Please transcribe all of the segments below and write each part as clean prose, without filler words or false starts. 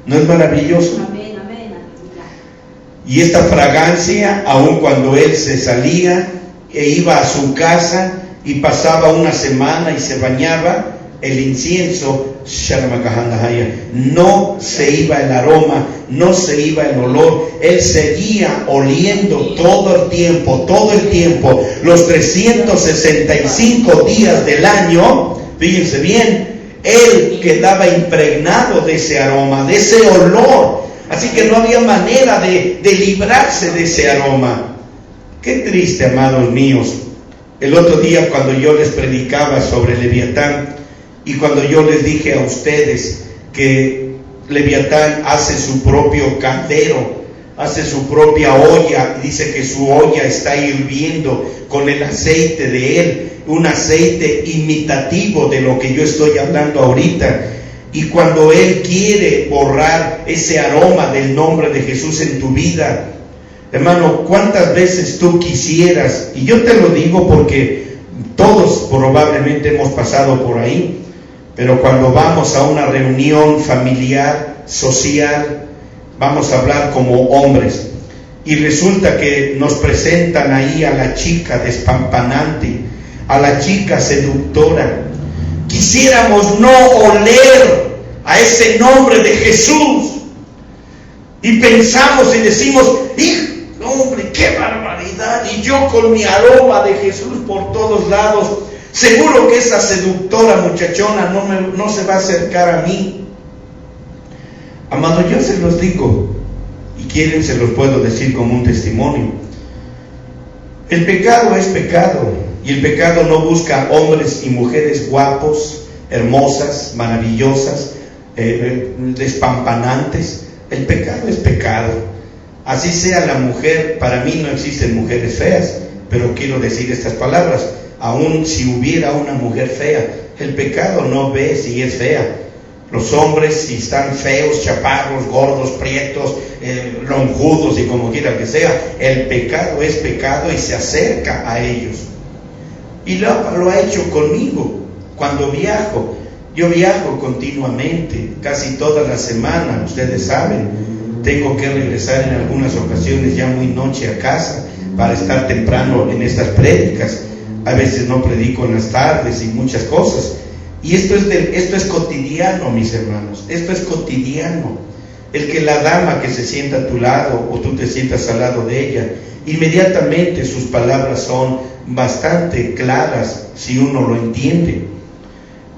¿No es maravilloso? Amén, amén. Y esta fragancia, aun cuando él se salía e iba a su casa y pasaba una semana y se bañaba, el incienso no se iba el aroma, no se iba el olor. Él seguía oliendo todo el tiempo, los 365 días del año. Fíjense bien, él quedaba impregnado de ese aroma, de ese olor. Así que no había manera de librarse de ese aroma. Qué triste, amados míos. El otro día, cuando yo les predicaba sobre Leviatán, y cuando yo les dije a ustedes que Leviatán hace su propio caldero, hace su propia olla, y dice que su olla está hirviendo con el aceite de él, un aceite imitativo de lo que yo estoy hablando ahorita. Y cuando él quiere borrar ese aroma del nombre de Jesús en tu vida, hermano, ¿cuántas veces tú quisieras? Y yo te lo digo porque todos probablemente hemos pasado por ahí. Pero cuando vamos a una reunión familiar, social, vamos a hablar como hombres, y resulta que nos presentan ahí a la chica despampanante, a la chica seductora. Quisiéramos no oler a ese nombre de Jesús, y pensamos y decimos: hombre, qué barbaridad, y yo con mi aroma de Jesús por todos lados. Seguro que esa seductora muchachona no se va a acercar a mí. Amado, yo se los digo, y quieren se los puedo decir como un testimonio. El pecado es pecado, y el pecado no busca hombres y mujeres guapos, hermosas, maravillosas, despampanantes. El pecado es pecado. Así sea la mujer, para mí no existen mujeres feas, pero quiero decir estas palabras. Aún si hubiera una mujer fea, el pecado no ve si es fea. Los hombres, si están feos, chaparros, gordos, prietos, lonjudos y como quiera que sea, el pecado es pecado y se acerca a ellos. Y lo ha hecho conmigo. Cuando viajo, yo viajo continuamente, casi toda la semana, ustedes saben. Tengo que regresar en algunas ocasiones ya muy noche a casa para estar temprano en estas prédicas. A veces no predico en las tardes y muchas cosas. Y esto es cotidiano, mis hermanos. Esto es cotidiano. El que la dama que se sienta a tu lado o tú te sientas al lado de ella, inmediatamente sus palabras son bastante claras si uno lo entiende.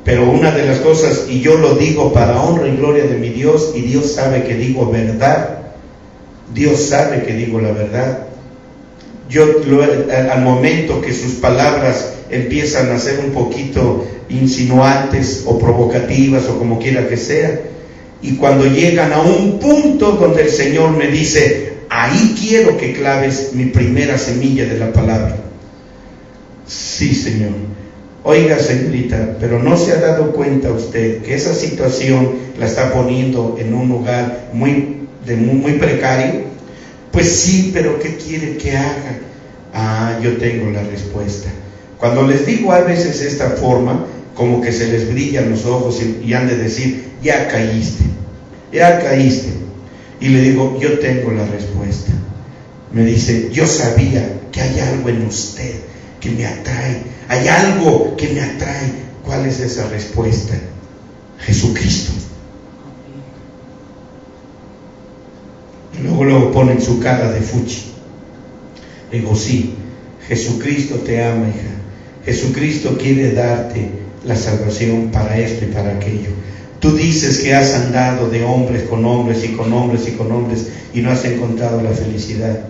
Pero una de las cosas, y yo lo digo para honra y gloria de mi Dios, y Dios sabe que digo verdad. Dios sabe que digo la verdad. Al momento que sus palabras empiezan a ser un poquito insinuantes o provocativas o como quiera que sea, y cuando llegan a un punto donde el Señor me dice: ahí quiero que claves mi primera semilla de la palabra. Sí, Señor. Oiga, señorita, pero ¿no se ha dado cuenta usted que esa situación la está poniendo en un lugar muy precario? Pues sí, pero ¿qué quiere que haga? Yo tengo la respuesta. Cuando les digo a veces esta forma, como que se les brillan los ojos y han de decir: ya caíste. Y le digo: yo tengo la respuesta. Me dice: yo sabía que hay algo en usted que me atrae. Hay algo que me atrae. ¿Cuál es esa respuesta? Jesucristo. Luego ponen su cara de fuchi. Digo: sí, Jesucristo te ama, hija. Jesucristo quiere darte la salvación para esto y para aquello. Tú dices que has andado de hombres con hombres y con hombres y con hombres y no has encontrado la felicidad.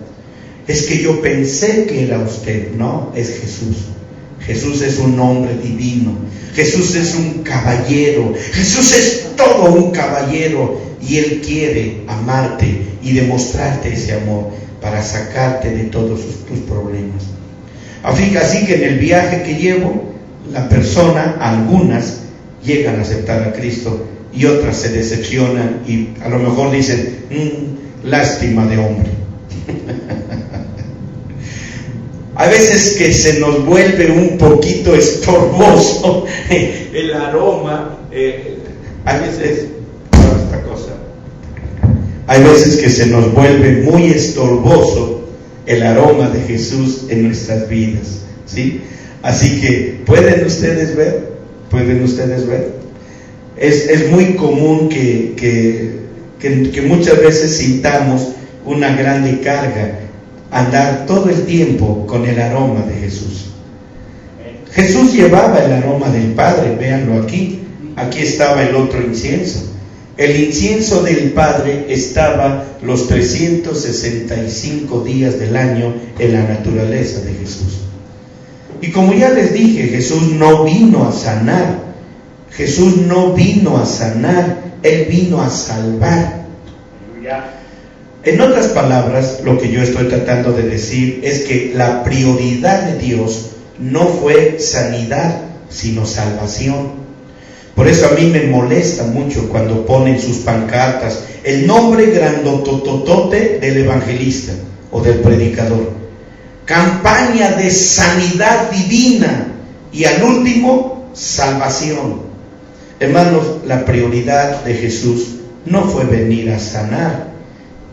Es que yo pensé que era usted. No, es Jesús. Jesús es un hombre divino. Jesús es un caballero. Jesús es todo un caballero. Y Él quiere amarte y demostrarte ese amor para sacarte de todos tus problemas. Así que en el viaje que llevo, la persona, algunas llegan a aceptar a Cristo y otras se decepcionan y a lo mejor dicen: lástima de hombre. A veces que se nos vuelve un poquito estorboso el aroma, a veces esta cosa Hay veces que se nos vuelve muy estorboso el aroma de Jesús en nuestras vidas, ¿sí? Así que, ¿pueden ustedes ver? Es muy común que muchas veces sintamos una grande carga, andar todo el tiempo con el aroma de Jesús. Jesús llevaba el aroma del Padre, véanlo aquí. Aquí estaba el otro incienso. El incienso del Padre estaba los 365 días del año en la naturaleza de Jesús. Y como ya les dije, Jesús no vino a sanar. Jesús no vino a sanar, Él vino a salvar. En otras palabras, lo que yo estoy tratando de decir es que la prioridad de Dios no fue sanidad, sino salvación. Por eso a mí me molesta mucho cuando ponen sus pancartas el nombre grandototote del evangelista o del predicador. Campaña de sanidad divina y al último, salvación. Hermanos, la prioridad de Jesús no fue venir a sanar.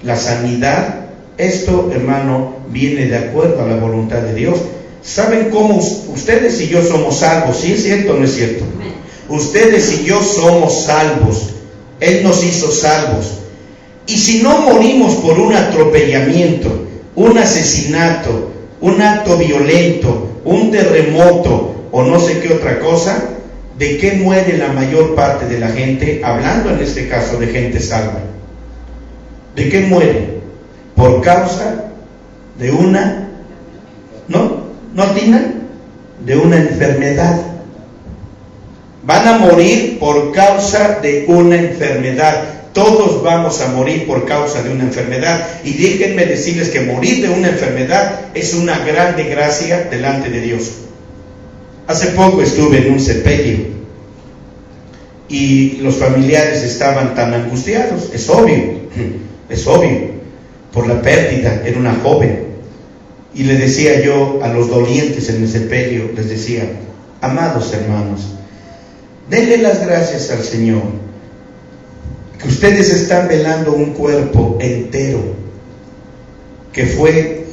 La sanidad, esto, hermano, viene de acuerdo a la voluntad de Dios. ¿Saben cómo ustedes y yo somos salvos? ¿Sí es cierto o no es cierto? Ustedes y yo somos salvos. Él nos hizo salvos. Y si no morimos por un atropellamiento, un asesinato, un acto violento, un terremoto o no sé qué otra cosa, ¿de qué muere la mayor parte de la gente? Hablando en este caso de gente salva. ¿De qué muere? Por causa de una, ¿no atinan? De una enfermedad. Van a morir por causa de una enfermedad. Todos vamos a morir por causa de una enfermedad. Y déjenme decirles que morir de una enfermedad es una grande gracia delante de Dios. Hace poco estuve en un sepelio y los familiares estaban tan angustiados. Es obvio, por la pérdida. Era una joven. Y le decía yo a los dolientes en el sepelio, les decía: amados hermanos, denle las gracias al Señor, que ustedes están velando un cuerpo entero, que fue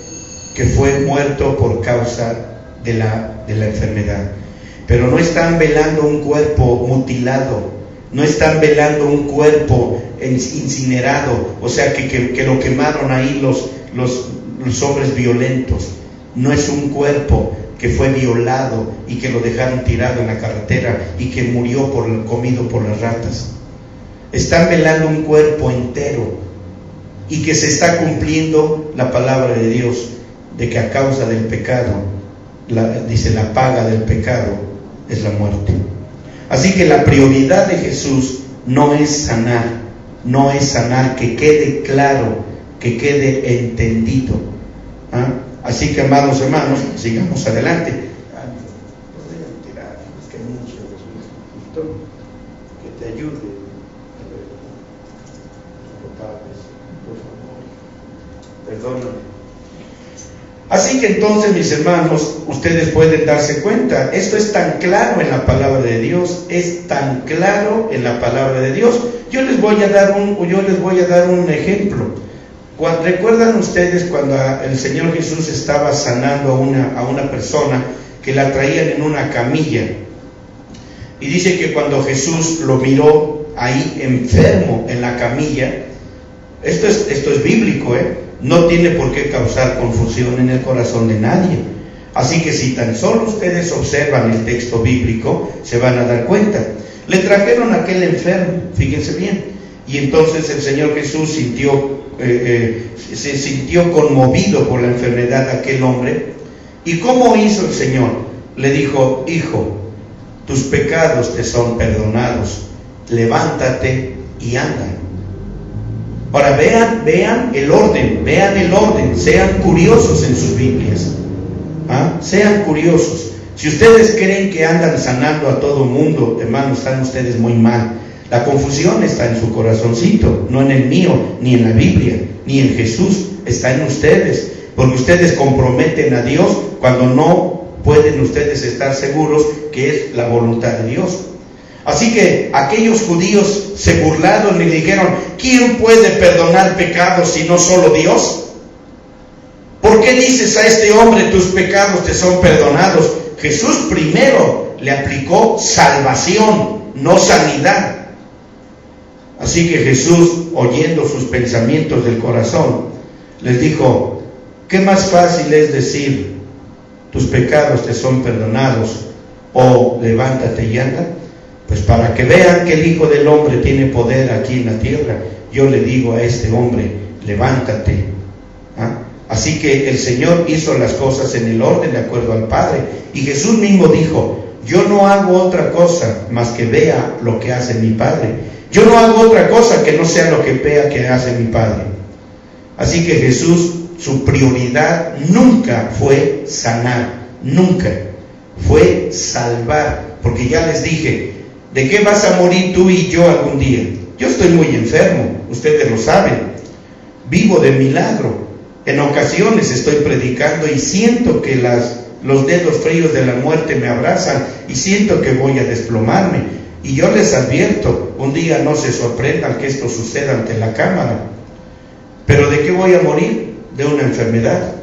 muerto por causa de la enfermedad. Pero no están velando un cuerpo mutilado, no están velando un cuerpo incinerado, o sea que lo quemaron ahí los hombres violentos. No es un cuerpo que fue violado y que lo dejaron tirado en la carretera y que murió comido por las ratas. Están velando un cuerpo entero y que se está cumpliendo la palabra de Dios, de que a causa del pecado, dice, la paga del pecado es la muerte. Así que la prioridad de Jesús no es sanar, que quede claro, que quede entendido. Así que, amados hermanos, sigamos adelante. Podrían tirar, es que mucho que te ayude. Por favor, perdóname. Así que entonces, mis hermanos, ustedes pueden darse cuenta, esto es tan claro en la palabra de Dios, Yo les voy a dar un ejemplo. ¿Recuerdan ustedes cuando el Señor Jesús estaba sanando a una persona que la traían en una camilla? Y dice que cuando Jesús lo miró ahí enfermo en la camilla, esto es bíblico, no tiene por qué causar confusión en el corazón de nadie. Así que si tan solo ustedes observan el texto bíblico, se van a dar cuenta. Le trajeron a aquel enfermo, fíjense bien, y entonces el Señor Jesús se sintió conmovido por la enfermedad de aquel hombre. ¿Y cómo hizo el Señor? Le dijo: hijo, tus pecados te son perdonados, levántate y anda. Ahora vean el orden, sean curiosos en sus Biblias, sean curiosos. Si ustedes creen que andan sanando a todo mundo, hermanos, están ustedes muy mal. La confusión está en su corazoncito, no en el mío, ni en la Biblia, ni en Jesús, está en ustedes, porque ustedes comprometen a Dios cuando no pueden ustedes estar seguros que es la voluntad de Dios. Así que aquellos judíos se burlaron y le dijeron, ¿quién puede perdonar pecados si no solo Dios? ¿Por qué dices a este hombre tus pecados te son perdonados? Jesús primero le aplicó salvación, no sanidad. Así que Jesús, oyendo sus pensamientos del corazón, les dijo, ¿qué más fácil es decir, tus pecados te son perdonados, o levántate y anda? Pues para que vean que el Hijo del Hombre tiene poder aquí en la tierra, yo le digo a este hombre, levántate. Así que el Señor hizo las cosas en el orden de acuerdo al Padre. Y Jesús mismo dijo, yo no hago otra cosa más que vea lo que hace mi Padre. Yo no hago otra cosa que no sea lo que vea que hace mi Padre. Así que Jesús, su prioridad nunca fue sanar, nunca. Fue salvar. Porque ya les dije, ¿de qué vas a morir tú y yo algún día? Yo estoy muy enfermo, ustedes lo saben. Vivo de milagro. En ocasiones estoy predicando y siento que los dedos fríos de la muerte me abrazan y siento que voy a desplomarme. Y yo les advierto, un día no se sorprendan que esto suceda ante la cámara. ¿Pero de qué voy a morir? De una enfermedad.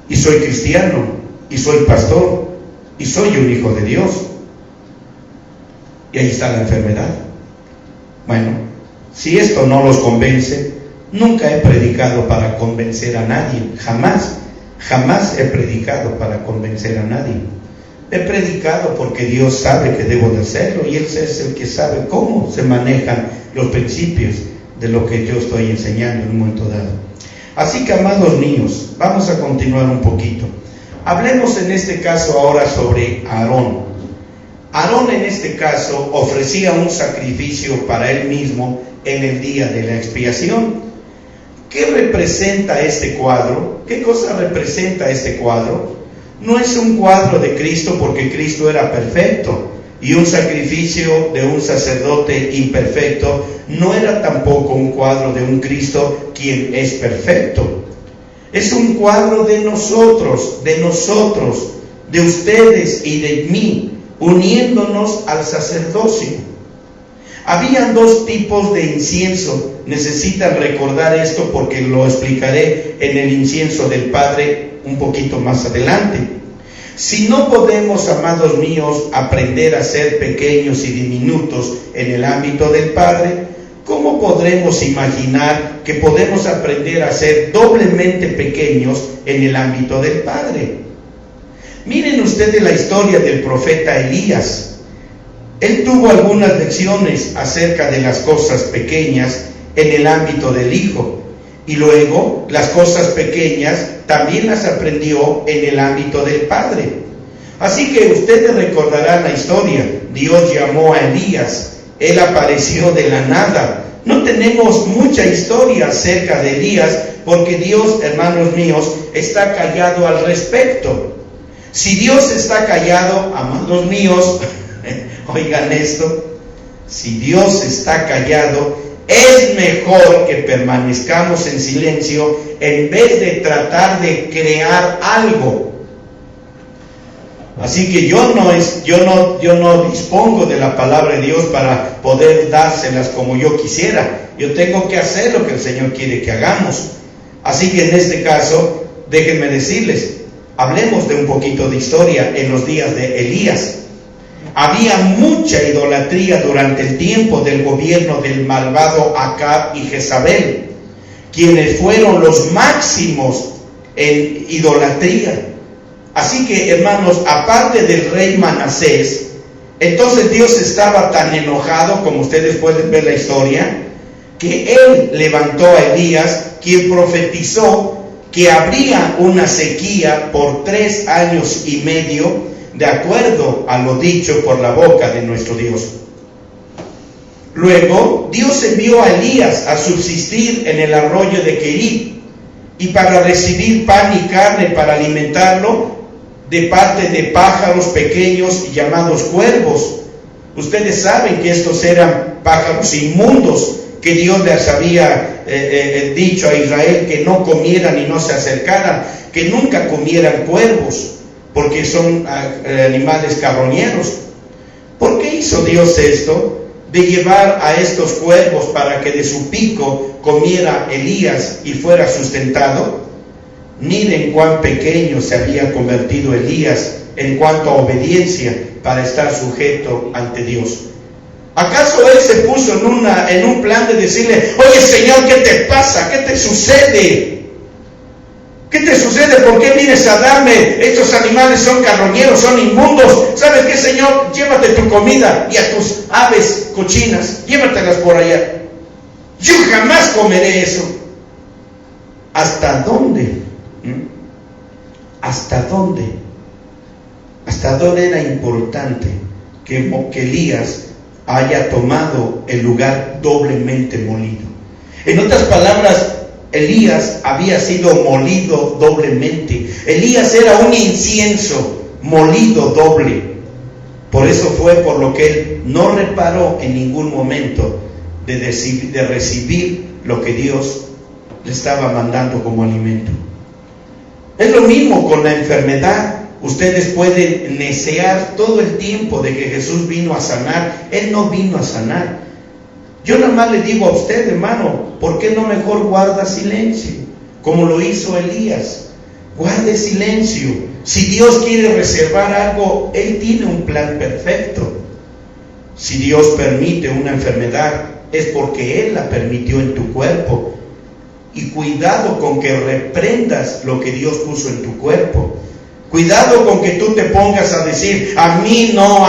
Y soy cristiano, y soy pastor, y soy un hijo de Dios. Y ahí está la enfermedad. Bueno, si esto no los convence, nunca he predicado para convencer a nadie, jamás he predicado para convencer a nadie. He predicado porque Dios sabe que debo de hacerlo y Él es el que sabe cómo se manejan los principios de lo que yo estoy enseñando en un momento dado. Así que, amados míos, vamos a continuar un poquito. Hablemos en este caso ahora sobre Aarón. Aarón en este caso ofrecía un sacrificio para él mismo en el día de la expiación. ¿Qué representa este cuadro? ¿Qué cosa representa este cuadro? No es un cuadro de Cristo porque Cristo era perfecto y un sacrificio de un sacerdote imperfecto no era tampoco un cuadro de un Cristo quien es perfecto. Es un cuadro de nosotros, de ustedes y de mí, uniéndonos al sacerdocio. Habían dos tipos de incienso. Necesitan recordar esto porque lo explicaré en el incienso del Padre un poquito más adelante. Si no podemos, amados míos, aprender a ser pequeños y diminutos en el ámbito del Padre, ¿cómo podremos imaginar que podemos aprender a ser doblemente pequeños en el ámbito del Padre? Miren ustedes la historia del profeta Elías. Él tuvo algunas lecciones acerca de las cosas pequeñas en el ámbito del Hijo. Y luego las cosas pequeñas también las aprendió en el ámbito del Padre. Así que ustedes recordarán la historia. Dios llamó a Elías. Él apareció de la nada. No tenemos mucha historia acerca de Elías porque Dios, hermanos míos, está callado al respecto. Si Dios está callado, amados míos, oigan esto, si Dios está callado, es mejor que permanezcamos en silencio en vez de tratar de crear algo. Así que yo no dispongo de la palabra de Dios para poder dárselas como yo quisiera. Yo tengo que hacer lo que el Señor quiere que hagamos. Así que en este caso, déjenme decirles, hablemos de un poquito de historia en los días de Elías. Había mucha idolatría durante el tiempo del gobierno del malvado Acab y Jezabel, quienes fueron los máximos en idolatría. Así que, hermanos, aparte del rey Manasés, entonces Dios estaba tan enojado, como ustedes pueden ver la historia, que Él levantó a Elías, quien profetizó que habría una sequía por 3 años y medio, de acuerdo a lo dicho por la boca de nuestro Dios. Luego, Dios envió a Elías a subsistir en el arroyo de Querib, y para recibir pan y carne para alimentarlo, de parte de pájaros pequeños llamados cuervos. Ustedes saben que estos eran pájaros inmundos, que Dios les había dicho a Israel que no comieran y no se acercaran, que nunca comieran cuervos, porque son animales carroñeros. ¿Por qué hizo Dios esto? De llevar a estos cuervos para que de su pico comiera Elías y fuera sustentado. Miren cuán pequeño se había convertido Elías en cuanto a obediencia para estar sujeto ante Dios. ¿Acaso él se puso en un plan de decirle: oye Señor, ¿qué te pasa? ¿Qué te sucede? ¿Qué te sucede? ¿Por qué vienes a darme? Estos animales son carroñeros, son inmundos. ¿Sabes qué, Señor? Llévate tu comida y a tus aves cochinas, llévatelas por allá. Yo jamás comeré eso. ¿Hasta dónde? ¿Hasta dónde? ¿Hasta dónde era importante que Elías haya tomado el lugar doblemente molido? En otras palabras, Elías había sido molido doblemente. Elías era un incienso molido doble. Por eso fue por lo que él no reparó en ningún momento de recibir lo que Dios le estaba mandando como alimento. Es lo mismo con la enfermedad. Ustedes pueden necear todo el tiempo de que Jesús vino a sanar. Él no vino a sanar. Yo nada más le digo a usted, hermano, ¿por qué no mejor guarda silencio? Como lo hizo Elías. Guarde silencio. Si Dios quiere reservar algo, Él tiene un plan perfecto. Si Dios permite una enfermedad, es porque Él la permitió en tu cuerpo. Y cuidado con que reprendas lo que Dios puso en tu cuerpo. Cuidado con que tú te pongas a decir: a mí no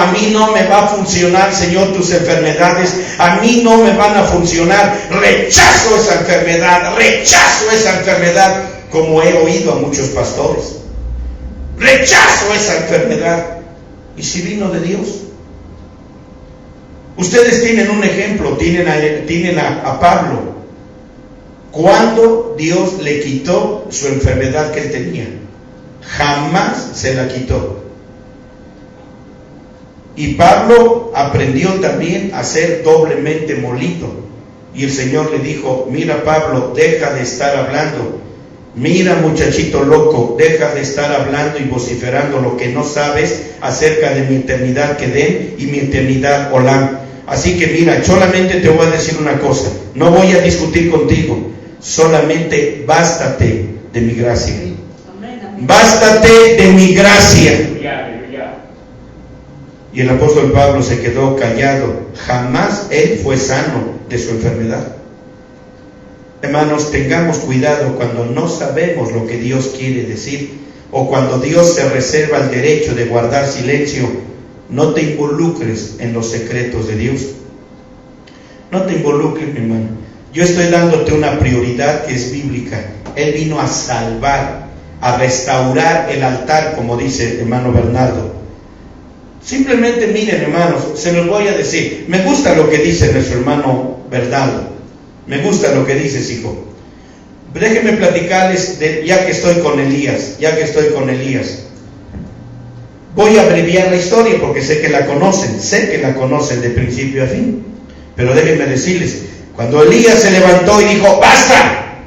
me va a funcionar, Señor, tus enfermedades, a mí no me van a funcionar, rechazo esa enfermedad, como he oído a muchos pastores. Rechazo esa enfermedad. ¿Y si vino de Dios? Ustedes tienen un ejemplo, tienen a Pablo. ¿Cuándo Dios le quitó su enfermedad que él tenía? Jamás se la quitó. Y Pablo aprendió también a ser doblemente molido. Y el Señor le dijo: mira, Pablo, deja de estar hablando. Mira, muchachito loco, deja de estar hablando y vociferando lo que no sabes acerca de mi eternidad Kedem y mi eternidad Olam. Así que mira, solamente te voy a decir una cosa, no voy a discutir contigo, solamente bástate de mi gracia. Bástate de mi gracia. Y el apóstol Pablo se quedó callado. Jamás él fue sano de su enfermedad. Hermanos, tengamos cuidado cuando no sabemos lo que Dios quiere decir, o cuando Dios se reserva el derecho de guardar silencio. No te involucres en los secretos de Dios. No te involucres, mi hermano. Yo estoy dándote una prioridad que es bíblica. Él vino a salvar, a restaurar el altar, como dice el hermano Bernardo. Simplemente miren, hermanos, se los voy a decir. Me gusta lo que dice nuestro hermano Bernardo. Me gusta lo que dices, hijo. Déjenme platicarles, ya que estoy con Elías. Voy a abreviar la historia porque sé que la conocen de principio a fin. Pero déjenme decirles, cuando Elías se levantó y dijo: ¡basta!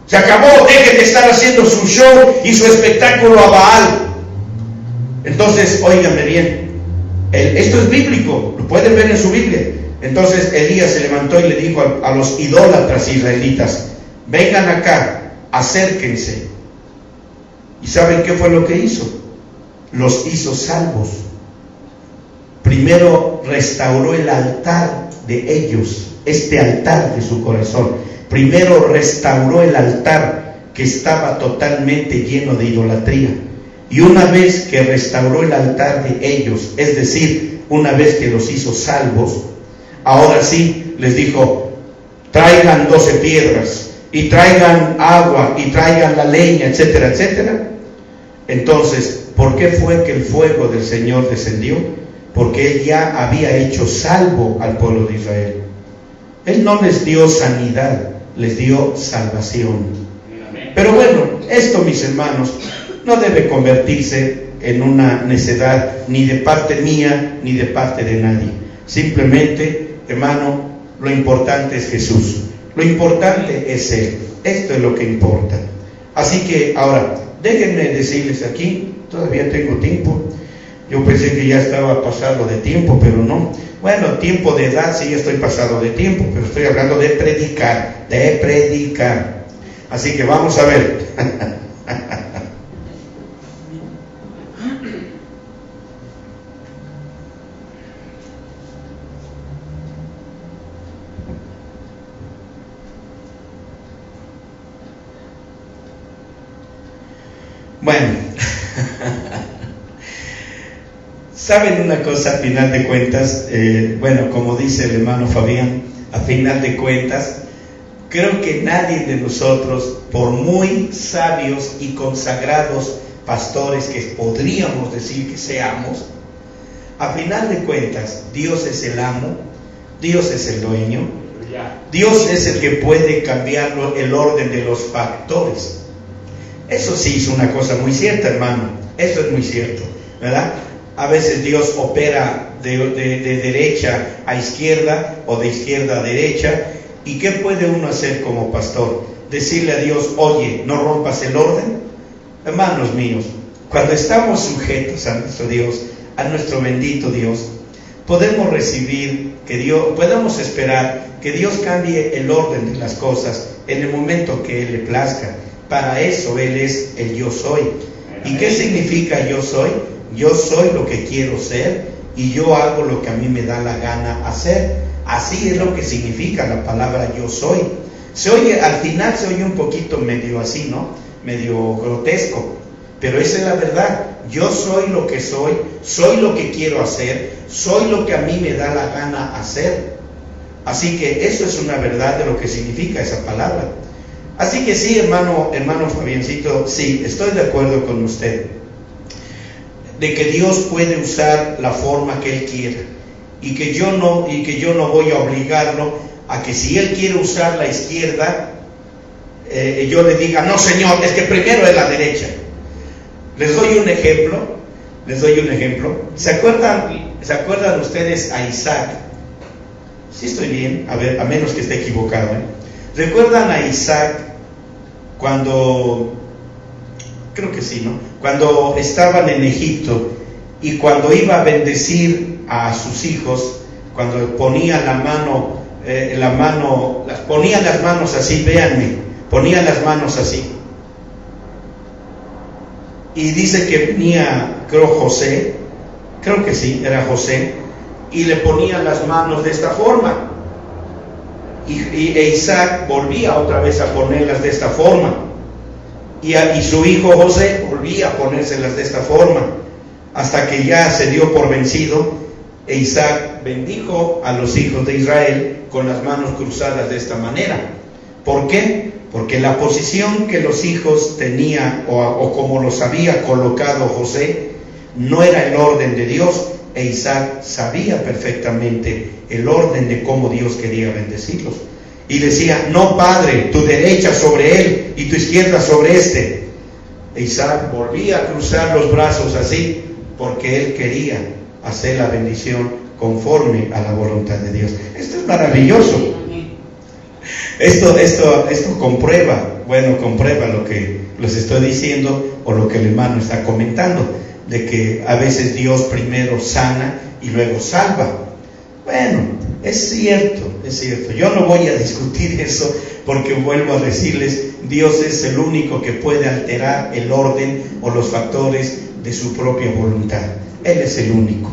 Se acabó, dejen de estar haciendo su show y su espectáculo a Baal. Entonces, óiganme bien, esto es bíblico, lo pueden ver en su Biblia. Entonces Elías se levantó y le dijo a los idólatras israelitas: vengan acá, acérquense. ¿Y saben qué fue lo que hizo? Los hizo salvos. Primero restauró el altar de ellos, este altar de su corazón. Primero restauró el altar que estaba totalmente lleno de idolatría. Y una vez que restauró el altar de ellos, es decir, una vez que los hizo salvos, ahora sí les dijo: traigan 12 piedras, y traigan agua, y traigan la leña, etcétera, etcétera. Entonces, ¿por qué fue que el fuego del Señor descendió? Porque Él ya había hecho salvo al pueblo de Israel. Él no les dio sanidad, les dio salvación. Pero bueno, esto, mis hermanos, no debe convertirse en una necedad, ni de parte mía, ni de parte de nadie. Simplemente, hermano, lo importante es Jesús. Lo importante es Él. Esto es lo que importa. Así que ahora, déjenme decirles aquí, todavía tengo tiempo. Yo pensé que ya estaba pasado de tiempo, pero no. Bueno, tiempo de edad sí estoy pasado de tiempo, pero estoy hablando de predicar, Así que vamos a ver. Bueno, ¿saben una cosa? A final de cuentas, bueno, como dice el hermano Fabián, a final de cuentas, creo que nadie de nosotros, por muy sabios y consagrados pastores que podríamos decir que seamos, a final de cuentas, Dios es el amo, Dios es el dueño, Dios es el que puede cambiar el orden de los factores. Eso sí es una cosa muy cierta, hermano, eso es muy cierto, ¿verdad? A veces Dios opera de derecha a izquierda o de izquierda a derecha. ¿Y qué puede uno hacer como pastor? Decirle a Dios, oye, no rompas el orden. Hermanos míos, cuando estamos sujetos a nuestro Dios, a nuestro bendito Dios, podemos recibir podemos esperar que Dios cambie el orden de las cosas en el momento que Él le plazca. Para eso Él es el yo soy. ¿Y qué significa yo soy? Yo soy lo que quiero ser y yo hago lo que a mí me da la gana hacer. Así es lo que significa la palabra yo soy. Al final se oye un poquito medio así, ¿no? Medio grotesco, pero esa es la verdad. Yo soy lo que soy lo que quiero hacer, soy lo que a mí me da la gana hacer. Así que eso es una verdad de lo que significa esa palabra. Así que sí, hermano Fabiancito, sí, estoy de acuerdo con usted, de que Dios puede usar la forma que Él quiera. Y que yo no voy a obligarlo a que si Él quiere usar la izquierda, yo le diga, no Señor, es que primero es la derecha. Les doy un ejemplo. ¿Se acuerdan ustedes a Isaac? Sí estoy bien, a ver, a menos que esté equivocado, ¿Recuerdan a Isaac creo que sí, ¿no? Cuando estaban en Egipto y cuando iba a bendecir a sus hijos, cuando ponía ponía las manos así, véanme, ponía las manos así. Y dice que venía, creo que sí, era José, y le ponía las manos de esta forma. E Isaac volvía otra vez a ponerlas de esta forma. Y su hijo José volvía a ponérselas de esta forma. Hasta que ya se dio por vencido, e Isaac bendijo a los hijos de Israel con las manos cruzadas de esta manera. ¿Por qué? Porque la posición que los hijos tenían o como los había colocado José no era el orden de Dios, e Isaac sabía perfectamente el orden de cómo Dios quería bendecirlos. Y decía, no Padre, tu derecha sobre él y tu izquierda sobre este. E Isaac volvía a cruzar los brazos así, porque él quería hacer la bendición conforme a la voluntad de Dios. Esto es maravilloso. Esto comprueba lo que les estoy diciendo o lo que el hermano está comentando, de que a veces Dios primero sana y luego salva. Bueno, es cierto. Yo no voy a discutir eso porque vuelvo a decirles, Dios es el único que puede alterar el orden o los factores de su propia voluntad. Él es el único.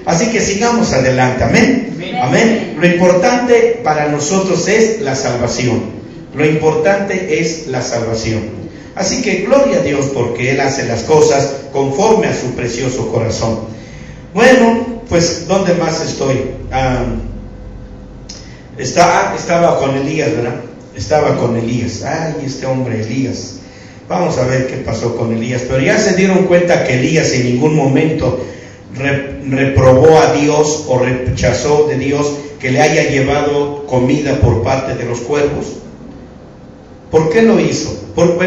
Así que sigamos adelante, amén. Amén. Lo importante para nosotros es la salvación. Así que gloria a Dios porque Él hace las cosas conforme a su precioso corazón. Bueno, pues ¿dónde más estoy? Estaba con Elías, ¿verdad? Ay, este hombre Elías. Vamos a ver qué pasó con Elías. Pero ya se dieron cuenta que Elías en ningún momento reprobó a Dios o rechazó de Dios que le haya llevado comida por parte de los cuervos. ¿Por qué lo hizo? ¿Por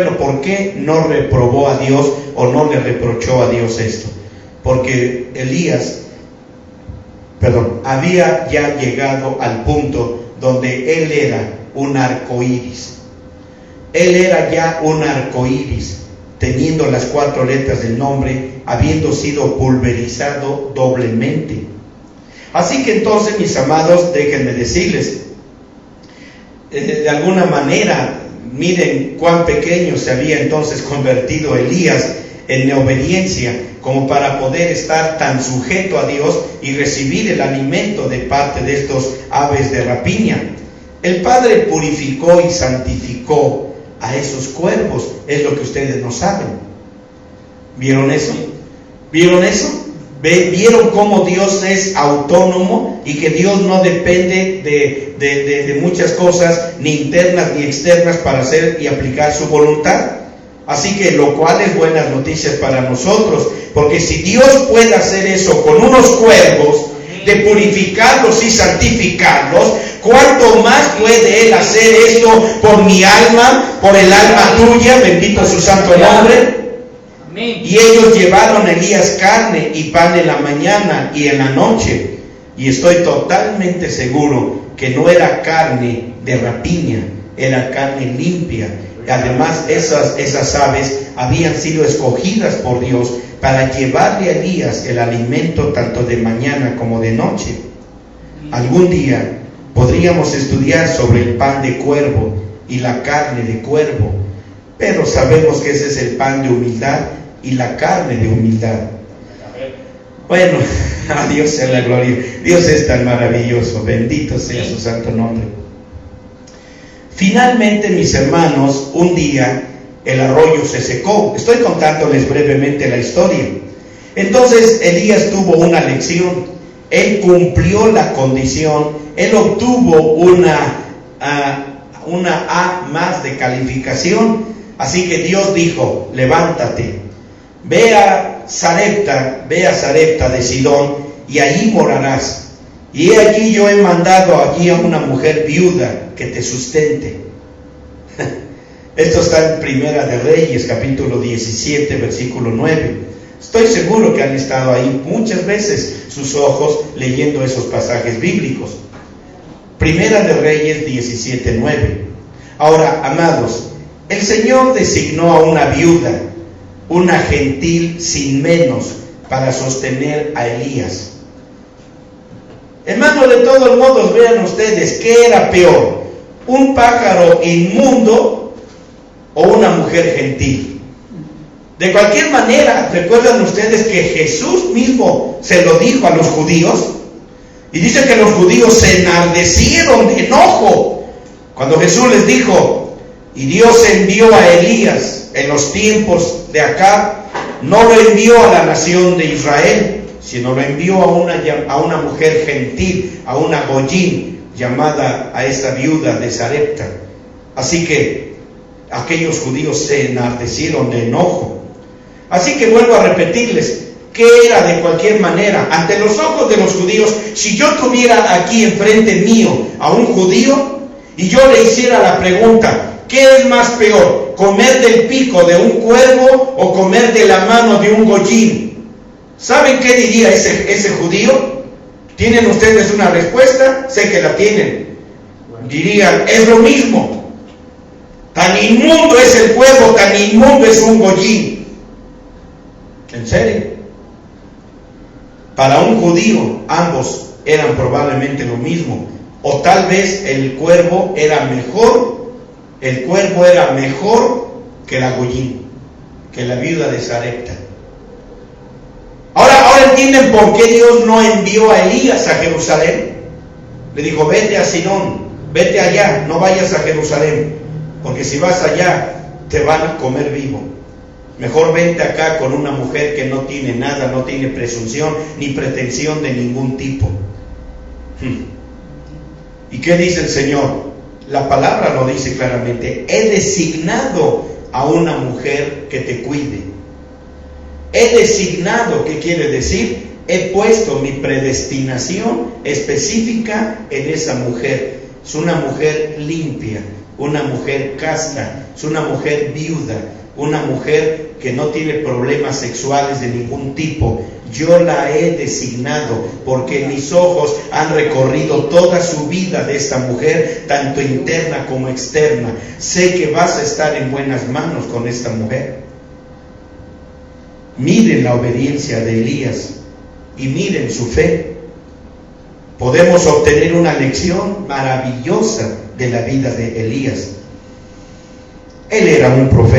qué no reprobó a Dios o no le reprochó a Dios esto? Porque Elías había ya llegado al punto donde él era un arco iris. teniendo las 4 letras del nombre, habiendo sido pulverizado doblemente. Así que entonces, mis amados, déjenme decirles, de alguna manera, miren cuán pequeño se había entonces convertido Elías en obediencia, como para poder estar tan sujeto a Dios y recibir el alimento de parte de estos aves de rapiña. El Padre purificó y santificó a esos cuervos, es lo que ustedes no saben. ¿Vieron eso? ¿Vieron eso? ¿Vieron cómo Dios es autónomo y que Dios no depende de muchas cosas, ni internas ni externas, para hacer y aplicar su voluntad? Así que lo cual es buenas noticias para nosotros, porque si Dios puede hacer eso con unos cuervos, de purificarlos y santificarlos, ¿cuánto más puede Él hacer esto por mi alma, por el alma tuya? Bendito su santo nombre. Y ellos llevaron a Elías carne y pan en la mañana y en la noche, y estoy totalmente seguro que no era carne de rapiña, era carne limpia. Además, esas aves habían sido escogidas por Dios para llevarle a Elías el alimento tanto de mañana como de noche. Algún día podríamos estudiar sobre el pan de cuervo y la carne de cuervo, pero sabemos que ese es el pan de humildad y la carne de humildad. Bueno, a Dios sea la gloria. Dios es tan maravilloso, bendito sea su santo nombre. Finalmente, mis hermanos, un día el arroyo se secó. Estoy contándoles brevemente la historia. Entonces Elías tuvo una lección. Él cumplió la condición. Él obtuvo una A más de calificación. Así que Dios dijo: levántate, ve a Sarepta de Sidón, y allí morarás. Y he aquí, yo he mandado allí a una mujer viuda que te sustente. Esto está en Primera de Reyes, capítulo 17, versículo 9. Estoy seguro que han estado ahí muchas veces sus ojos leyendo esos pasajes bíblicos. Primera de Reyes 17, 9. Ahora, amados, el Señor designó a una viuda, una gentil sin menos, para sostener a Elías. Hermano, de todos modos, vean ustedes, ¿qué era peor? ¿Un pájaro inmundo o una mujer gentil? De cualquier manera, ¿recuerdan ustedes que Jesús mismo se lo dijo a los judíos? Y dice que los judíos se enardecieron de enojo cuando Jesús les dijo: y Dios envió a Elías en los tiempos de Acab. No lo envió a la nación de Israel, sino lo envió a una mujer gentil, a una goyín, llamada a esta viuda de Sarepta. Así que aquellos judíos se enardecieron de enojo. Así que vuelvo a repetirles, ¿qué era de cualquier manera? Ante los ojos de los judíos, si yo tuviera aquí enfrente mío a un judío y yo le hiciera la pregunta: ¿qué es más peor? ¿Comer del pico de un cuervo o comer de la mano de un goyín? ¿Saben qué diría ese judío? ¿Tienen ustedes una respuesta? Sé que la tienen. Dirían: es lo mismo. Tan inmundo es el cuervo, tan inmundo es un goyín. ¿En serio? Para un judío, ambos eran probablemente lo mismo. O tal vez el cuervo era mejor que la goyín, que la viuda de Sarepta. Ahora entienden por qué Dios no envió a Elías a Jerusalén. Le dijo: vete a Sidón, vete allá, no vayas a Jerusalén, porque si vas allá te van a comer vivo. Mejor vente acá con una mujer que no tiene nada, no tiene presunción ni pretensión de ningún tipo. ¿Y qué dice el Señor? La palabra lo dice claramente: he designado a una mujer que te cuide. He designado, ¿qué quiere decir? He puesto mi predestinación específica en esa mujer. Es una mujer limpia, una mujer casta, es una mujer viuda, una mujer que no tiene problemas sexuales de ningún tipo. Yo la he designado porque mis ojos han recorrido toda su vida de esta mujer, tanto interna como externa. Sé que vas a estar en buenas manos con esta mujer. Miren la obediencia de Elías y miren su fe. Podemos obtener una lección maravillosa de la vida de Elías. Él era un profeta.